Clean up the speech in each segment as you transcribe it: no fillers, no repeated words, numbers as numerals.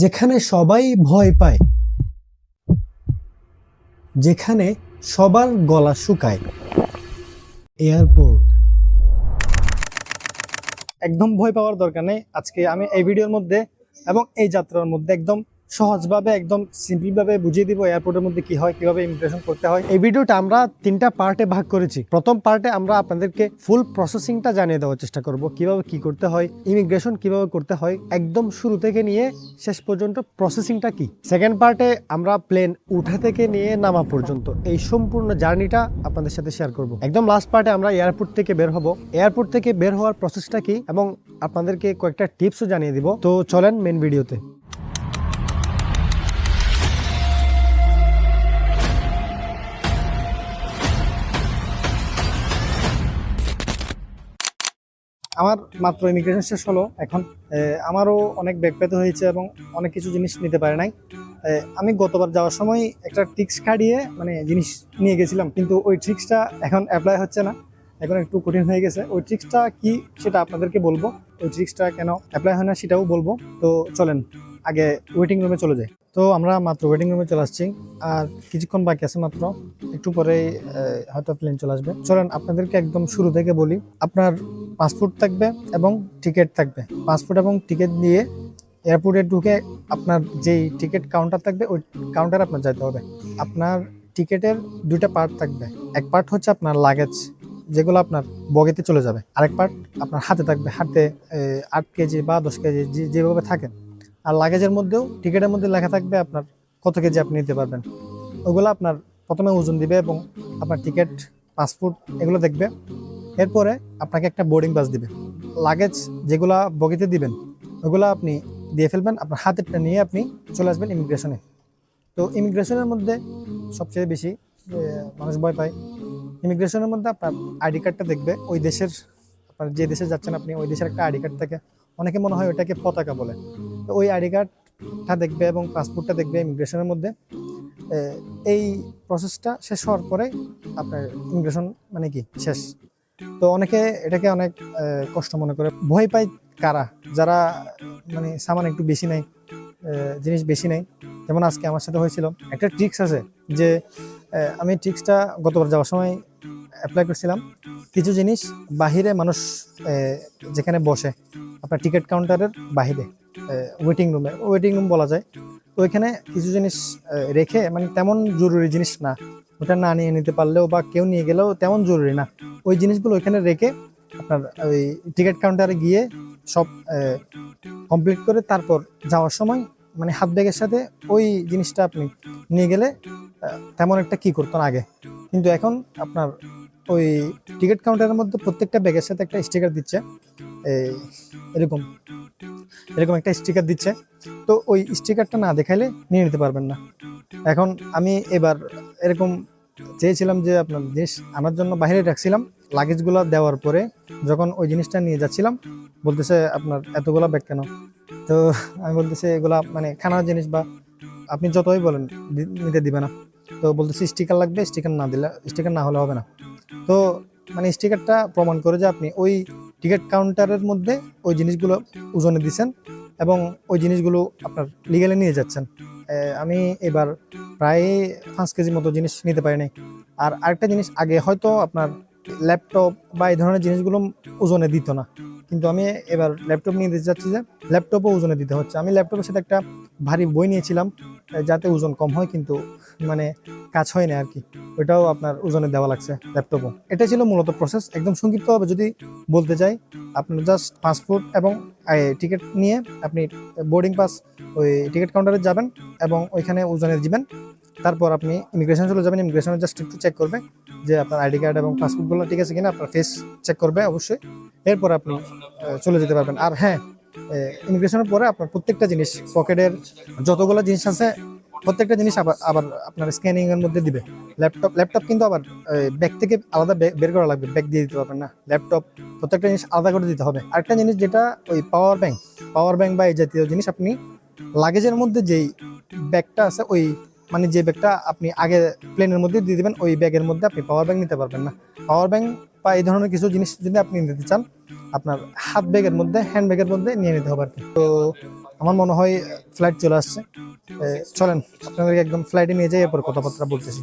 যেখানে সবাই ভয় পায়, যেখানে সবার গলা শুকায়, এয়ারপোর্ট। একদম ভয় পাওয়ার দরকার নেই। আজকে আমি এই ভিডিওর মধ্যে এবং এই যাত্রার মধ্যে একদম সহজভাবে একদম সিম্পল ভাবে বুঝিয়ে দিব এয়ারপোর্টের মধ্যে কি হয়, কিভাবে ইমিগ্রেশন করতে হয়। এই ভিডিওটা আমরা 3টা পার্টে ভাগ করেছি। প্রথম পার্টে আমরা আপনাদেরকে ফুল প্রসেসিংটা জানিয়ে দেওয়ার চেষ্টা করব, কিভাবে কি করতে হয়, ইমিগ্রেশন কিভাবে করতে হয়, একদম শুরু থেকে নিয়ে শেষ পর্যন্ত প্রসেসিংটা কি। সেকেন্ড পার্টে আমরা প্লেন উঠা থেকে নিয়ে নামা পর্যন্ত এই সম্পূর্ণ জার্নিটা আপনাদের সাথে শেয়ার করব। একদম লাস্ট পার্টে আমরা এয়ারপোর্ট থেকে বের হব, এয়ারপোর্ট থেকে বের হওয়ার প্রসেসটা কি এবং আপনাদেরকে কয়েকটা টিপসও জানিয়ে দিব। তো চলেন মেন ভিডিওতে। আমার মাত্র ইমিগ্রেশন শেষ হলো। এখন আমারও অনেক ব্যাগ পেতে হয়েছে এবং অনেক কিছু জিনিস নিতে পারে নাই। আমি গতবার যাওয়ার সময় একটা ট্রিক্স খাটিয়ে জিনিস নিয়ে গেছিলাম, কিন্তু ওই ট্রিক্সটা এখন অ্যাপ্লাই হচ্ছে না, এখন একটু কঠিন হয়ে গেছে। ওই ট্রিক্সটা কি সেটা আপনাদেরকে বলবো, ওই ট্রিক্সটা কেন অ্যাপ্লাই হয় না সেটাও বলবো। তো চলেন আগে ওয়েটিং রুমে চলে যাই। তো আমরা মাত্র ওয়েটিং রুমে চলে আসছি, আর কিছুক্ষণ বাকি আছে, মাত্র একটু পরেই হয়তো প্লেন চলে আসবে। চলেন আপনাদেরকে একদম শুরু থেকে বলি। আপনার পাসপোর্ট থাকবে এবং টিকিট থাকবে। পাসপোর্ট এবং টিকিট দিয়ে এয়ারপোর্টে ঢুকে আপনার যেই টিকিট কাউন্টার থাকবে ওই কাউন্টারে আপনার যেতে হবে। আপনার টিকিটের দুইটা পার্ট থাকবে। এক পার্ট হচ্ছে আপনার লাগেজ, যেগুলো আপনার বগিতে চলে যাবে। আরেক পার্ট আপনার হাতে থাকবে, হাতে 8 কেজি বা 10 কেজি যেভাবে থাকে। আর লাগেজের মধ্যেও টিকিটের মধ্যে লেখা থাকবে আপনার কত কেজি আপনি নিতে পারবেন। ওইগুলো আপনার প্রথমে ওজন দিবে এবং আপনার টিকিট, পাসপোর্ট এগুলো দেখবে। এরপরে আপনাকে একটা বোর্ডিং পাস দিবে। লাগেজ যেগুলা বগিতে দিবেন ওগুলো আপনি দিয়ে ফেলবেন, আপনার হাতেরটা নিয়ে আপনি চলে আসবেন ইমিগ্রেশনে। তো ইমিগ্রেশনের মধ্যে সবচেয়ে বেশি মানুষ ভয় পায়। ইমিগ্রেশনের মধ্যে আপনার আইডি কার্ডটা দেখবে, ওই দেশের, আপনার যে দেশে যাচ্ছেন আপনি ওই দেশের একটা আইডি কার্ড থাকে। অনেকে মনে হয় ওইটাকে পতাকা বলে। তো ওই আইডি কার্ডটা দেখবে এবং পাসপোর্টটা দেখবে ইমিগ্রেশনের মধ্যে। এই প্রসেসটা শেষ হওয়ার পরে আপনার ইমিগ্রেশন কি শেষ। তো অনেকে এটাকে অনেক কষ্ট মনে করে, ভয় পায় কারা, যারা সামান একটু বেশি নেয়, জিনিস বেশি নেয়। যেমন আজকে আমার সাথে হয়েছিল। একটা ট্রিক্স আছে যে আমি ট্রিক্সটা গতবার যাওয়ার সময় অ্যাপ্লাই করছিলাম। কিছু জিনিস বাহিরে মানুষ যেখানে বসে আপনার টিকিট কাউন্টারের বাহিরে, ওয়েটিং রুম বলা যায়, তো ওইখানে কিছু জিনিস রেখে, তেমন জরুরি জিনিস না, ওটা না নিয়ে নিতে পারলেও বা কেউ নিয়ে গেলেও তেমন জরুরি না, ওই জিনিসগুলো ওইখানে রেখে আপনার ওই টিকিট কাউন্টারে গিয়ে সব কমপ্লিট করে তারপর যাওয়ার সময় হাত ব্যাগের সাথে ওই জিনিসটা আপনি নিয়ে গেলে তেমন একটা কি করতো না আগে। কিন্তু এখন আপনার ওই টিকিট কাউন্টারের মধ্যে প্রত্যেকটা ব্যাগের সাথে একটা স্টিকার দিচ্ছে, এরকম এরকম একটা স্টিকার দিচ্ছে। তো ওই স্টিকারটা না দেখাইলে নিয়ে নিতে পারবেন না। এখন আমি এবার এরকম চেয়েছিলাম যে আপনার জিনিস আনার জন্য বাইরে রাখছিলাম, লাগেজগুলো দেওয়ার পরে যখন ওই জিনিসটা নিয়ে যাচ্ছিলাম বলতেছে আপনার এতগুলা ব্যাগ কেন। তো আমি বলতেছি এগুলা খানার জিনিস, বা আপনি যতই বলেন নিতে দিবে না। তো বলতেছি স্টিকার লাগবে, স্টিকার না হলে হবে না। তো স্টিকারটা প্রমাণ করে যে আপনি ওই টিকিট কাউন্টারের মধ্যে ওই জিনিসগুলো ওজনে দিচ্ছেন এবং ওই জিনিসগুলো আপনার লিগালে নিয়ে যাচ্ছেন। আমি এবার প্রায় 5 কেজি মতো জিনিস নিতে পারি নাই। আর আরেকটা জিনিস, আগে হয়তো আপনার ল্যাপটপ বা এই ধরনের জিনিসগুলো ওজনে দিত না, কিন্তু আমি এবার ল্যাপটপ নিয়ে দিতে যাচ্ছি যে ল্যাপটপও ওজনে দিতে হচ্ছে। আমি ল্যাপটপের সাথে একটা ভারী বই নিয়েছিলাম যাতে ওজন কম হয়, কিন্তু কাজ হয় না আর কি, ওইটাও আপনার ওজনে দেওয়া লাগছে ল্যাপটপও। এটা ছিল মূলত প্রসেস। একদম সংক্ষিপ্তভাবে যদি বলতে চাই, আপনার জাস্ট পাসপোর্ট এবং টিকিট নিয়ে আপনি বোর্ডিং পাস ওই টিকিট কাউন্টারে যাবেন এবং ওইখানে ওজনে দিবেন। তারপর আপনি ইমিগ্রেশন চলে যাবেন। ইমিগ্রেশনে জাস্ট একটু চেক করবে যে আপনার আইডি কার্ড এবং পাসপোর্টগুলো ঠিক আছে কিনা, আপনার ফেস চেক করবে অবশ্যই। এরপর আপনি চলে যেতে পারবেন। আর হ্যাঁ, ইমিগ্রেশনের পরে আপনার প্রত্যেকটা জিনিস, পকেটের যতগুলো জিনিস আছে প্রত্যেকটা জিনিস আবার আবার আপনার স্ক্যানিং এর মধ্যে দিবে। ল্যাপটপ কিন্তু আবার ব্যাগ থেকে আলাদা বের করা লাগবে, ব্যাগ দিয়ে দিতে পারবেন না। ল্যাপটপ প্রত্যেকটা জিনিস আলাদা করে দিতে হবে। আরেকটা জিনিস যেটা ওই পাওয়ার ব্যাংক বা এই জাতীয় জিনিস আপনি লাগেজের মধ্যে যেই ব্যাগটা আছে, ওই যে ব্যাগটা আপনি আগে প্লেনের মধ্যে দিয়ে দিবেন, ওই ব্যাগের মধ্যে আপনি পাওয়ার ব্যাংক নিতে পারবেন না। পাওয়ার ব্যাংক বা এই ধরনের কিছু জিনিস যদি আপনি নিতে চান, আপনার হাত ব্যাগের মধ্যে, হ্যান্ড ব্যাগের মধ্যে নিয়ে নিতে হবে আর কি। তো আমার মনে হয় ফ্লাইট চলে আসছে। চলেন আপনাদেরকে একদম ফ্লাইটে নিয়ে যাই, এরপর কথাবার্তা বলতেছি।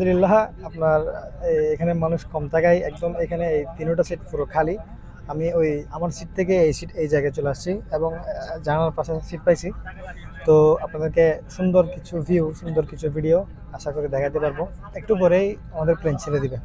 আলহামদুলিল্লাহ, আপনার এখানে মানুষ কম থাকায় একদম এখানে এই তিনটা সিট পুরো খালি। আমি ওই আমার সিট থেকে এই জায়গায় চলে আসছি এবং জানালার পাশে সিট পাইছি। তো আপনাদেরকে সুন্দর কিছু ভিউ, সুন্দর কিছু ভিডিও আশা করে দেখাতে পারবো। একটু পরেই আমাদের প্লেন ছেড়ে দিবে।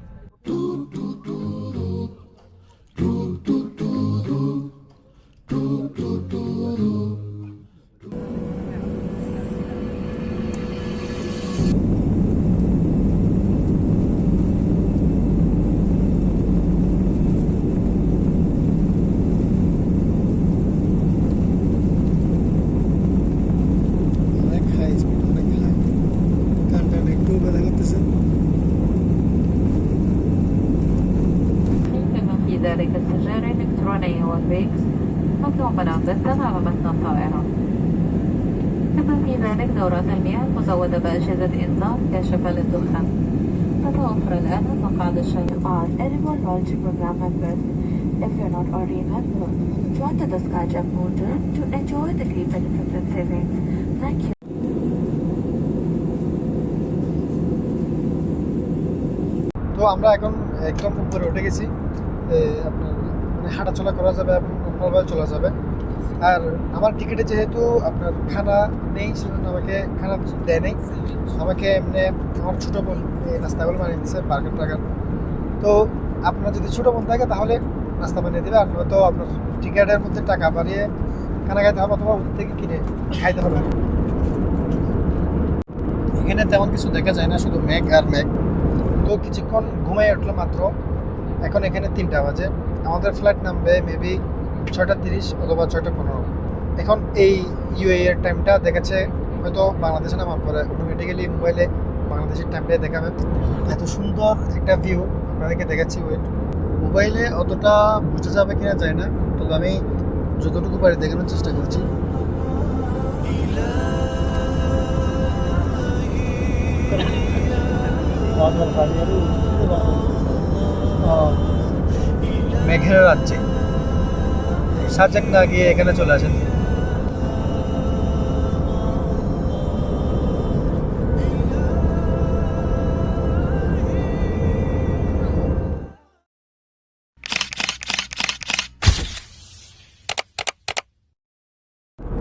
অনেক হাই স্পিড, অনেক হাই, কানটা একটু ব্যথা করতেছে। بما في ذلك السجارة الإلكترونية والفيكس ممنوع منع على متن الطائرة. بما في ذلك دورات المياه مزودة بأجهزة إنذار كاشفة للدخان. نتوفر الآن مقاعد الشيء. All Animal Lounge program members, if you're not already a member, join the Skyjet portal to enjoy the deep benefits and savings. Thank you. তো আমরা এখন একদম উপরে উঠে গেছি। আপনার মানে হাঁটাচলা করা যাবে এবং নর্মালভাবে চলা যাবে। আর আমার টিকিটে যেহেতু আপনার খানা নেই, সেজন্য আমাকে খানা দেয় নেই। আমাকে এমনি আমার ছোটো বোন এই নাস্তাগুলো বানিয়ে দিচ্ছে, বার্গার টার্গার। তো আপনার যদি ছোটো বোন থাকে তাহলে নাস্তা বানিয়ে দেবে, আর নয়তো আপনার টিকিটের মধ্যে টাকা বাড়িয়ে খানা খাইতে হবে অথবা ওদের থেকে কিনে খাইতে হবে। এখানে তেমন কিছু দেখা যায় না, শুধু মেঘ আর মেঘ। তো কিছুক্ষণ ঘুমাই উঠলো মাত্র। এখন এখানে 3টা বাজে, আমাদের ফ্লাইট নামবে মেবি 6:30 অথবা 6:15। এখন এই ইউএ এর টাইমটা দেখাচ্ছে হয়তো বাংলাদেশে নামার পরে অটোমেটিক্যালি মোবাইলে বাংলাদেশের টাইমটাই দেখাবে। এত সুন্দর একটা ভিউ আপনাদেরকে দেখাচ্ছি। ওয়েট, মোবাইলে অতটা বোঝা যাবে কিনা যায় না, তবে আমি যতটুকু পারি দেখানোর চেষ্টা করছি। মেঘের রাজ্যে সাজেক না গিয়ে এখানে চলে আসেন।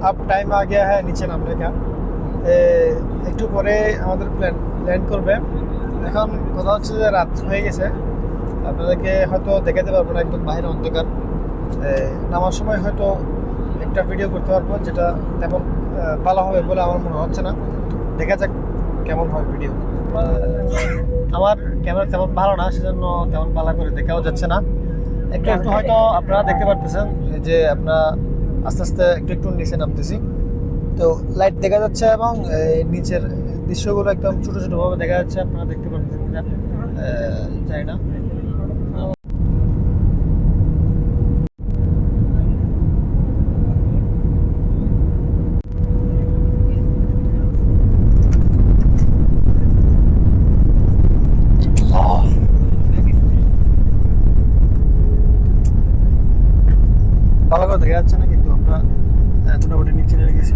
अब टाइम आ गया है नीचे नामने का। একটু পরে আমাদের প্লেন ল্যান্ড করবে। এখন কথা হচ্ছে যে রাত হয়ে গেছে, আপনাদেরকে হয়তো দেখাতে পারবো না, একদম বাইরে অন্ধকার। নামার সময় হয়তো একটা ভিডিও করতে পারবো, যেটা তেমন ভালো হবে বলে আমার মনে হচ্ছে না। দেখা যাক কেমন হয় ভিডিও। আমার ক্যামেরা তেমন ভালো না, সেজন্য তেমন ভালো করে দেখাও যাচ্ছে না। একটু একটু হয়তো আপনারা দেখতে পারতেছেন যে আমরা আস্তে আস্তে একটু একটু নিচে নামতেছি। তো লাইট দেখা যাচ্ছে এবং নিচের দৃশ্যগুলো একদম ছোটো ছোটোভাবে দেখা যাচ্ছে। আপনারা দেখতে পাচ্ছেন কিনা জানি না। ভালো করে দেখা যাচ্ছে না, কিন্তু আমরা মোটামুটি নিচে নেমে গেছি।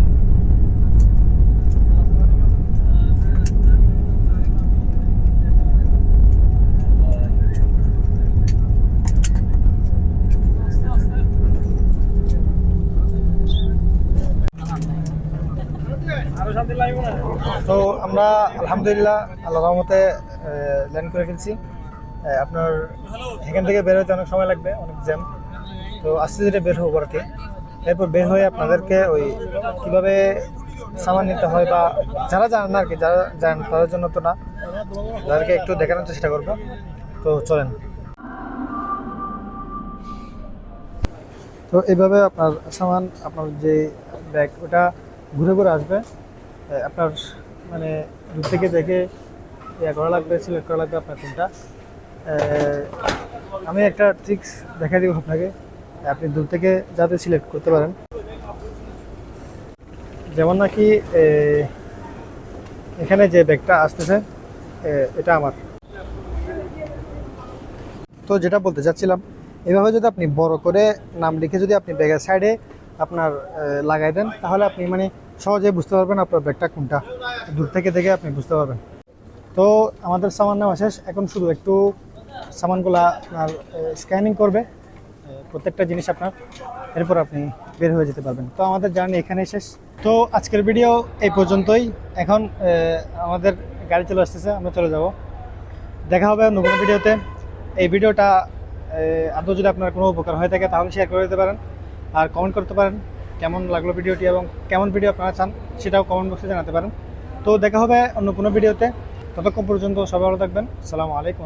তো আমরা আলহামদুলিল্লাহ আল্লাহর রহমতে ল্যান্ড করে ফেলছি। আপনার এখান থেকে বের হতে অনেক সময় লাগবে, অনেক জ্যাম। তো আস্তে ধীরে বের হবো আর কি। এরপর বের হয়ে আপনাদেরকে ওই কীভাবে সামান নিতে হয় বা যারা জানেন না আর কি, যারা জানেন তাদের জন্য তো না, তাদেরকে একটু দেখানোর চেষ্টা করবো। তো চলেন। তো এইভাবে আপনার সামান, আপনার যে ব্যাগ, ওটা ঘুরে ঘুরে আসবে। আপনার মানে দূর থেকে দেখে ইয়ে করা লাগবে, সিলেক্ট করা লাগবে আপনার কোনটা। আমি একটা ট্রিক্স দেখা দিব আপনাকে, আপনি দূর থেকে যাতে সিলেক্ট করতে পারেন। যেমন নাকি এখানে যে ব্যাগটা আসতেছে এটা আমার। তো যেটা বলতে চাচ্ছিলাম, এভাবে যদি আপনি বড় করে নাম লিখে যদি আপনি ব্যাগের সাইডে আপনার লাগাই দেন, তাহলে আপনি মানে সহজেই বুঝতে পারবেন আপনার ব্যাগটা কোনটা, দূর থেকে দেখে আপনি বুঝতে পারবেন। তো আমাদের সামান নেওয়া শেষ, এখন শুধু একটু সামানগুলা আপনার স্ক্যানিং করবে প্রত্যেকটা জিনিস আপনার, এরপর আপনি বের হয়ে যেতে পারবেন। তো আমাদের জার্নি এখানেই শেষ। তো আজকের ভিডিও এই পর্যন্তই। এখন আমাদের গাড়ি চলে আসতেছে, আমরা চলে যাব। দেখা হবে অন্য কোনো ভিডিওতে। এই ভিডিওটা আদৌ যদি আপনার কোনো উপকার হয়ে থাকে তাহলে শেয়ার করে দিতে পারেন, আর কমেন্ট করতে পারেন কেমন লাগলো ভিডিওটি এবং কেমন ভিডিও আপনারা চান সেটাও কমেন্ট বক্সে জানাতে পারেন। তো দেখা হবে অন্য কোনো ভিডিওতে, ততক্ষণ পর্যন্ত সবাই ভালো থাকবেন। আসসালামু আলাইকুম।